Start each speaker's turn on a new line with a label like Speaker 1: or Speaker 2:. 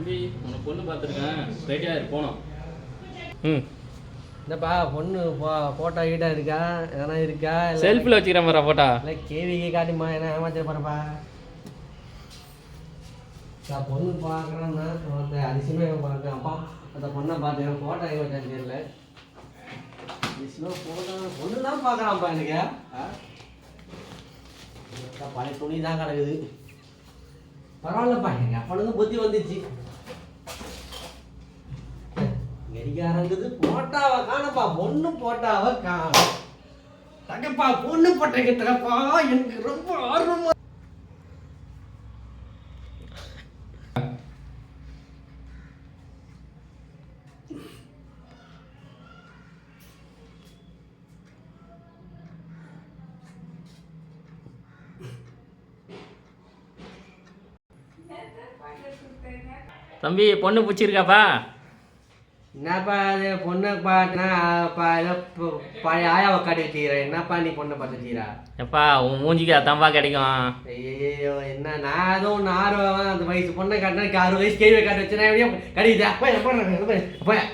Speaker 1: தம்பி உனக்கு பொண்ணு பார்த்துருக்கேன், ரெடியாக இரு போனோம். ம்
Speaker 2: இந்தப்பா பொண்ணு ஃபோட்டோ கீட்டாக இருக்கா எதனா இருக்கா?
Speaker 1: செல்ஃபில் வச்சுக்கிற மாதிரி ஃபோட்டோ
Speaker 2: இல்லை கேவிக்கு காட்டிமா என்ன ஏமாத்திர போகிறப்பா. நான் பொண்ணு பார்க்குறேன்னா அதிசயமாக பார்க்குறேன். அப்பா அந்த பொண்ணை பார்த்தேன், ஃபோட்டோ எங்கே வச்சான்னு தெரியல. ஃபோட்டோ பொண்ணு தான் பார்க்குறான்ப்பா எனக்கு. பழைய துணி தான் கிடக்குது. பரவாயில்லப்பா, எங்கள் அப்பனுக்கு புத்தி வந்துச்சு. நெறிகாரங்குது போட்டாவை காணப்பா, பொண்ணு போட்டாவை காணும். தங்கப்பா பொண்ணு போட்டேங்க தகப்பா, எனக்கு ரொம்ப ஆர்வமா.
Speaker 1: தம்பி பொண்ணு பிடிச்சிருக்காப்பா?
Speaker 2: என்னப்பா அது பொண்ணை பார்த்தா ஏதோ பழைய ஆயாவை காட்டி வச்சுக்கிறேன். என்னப்பா நீ பொண்ணை பார்த்து வச்சுக்கிறா?
Speaker 1: எப்பா உன் மூஞ்சிக்கு அதான்ப்பா கிடைக்கும்.
Speaker 2: ஐயோ என்ன நான் ஏதோ ஒன்று ஆர்வம் அந்த வயசு பொண்ணை காட்டினா 6 வயசு கேள்வி காட்டி வச்சுனா எப்படியோ கிடைக்குதா? போய்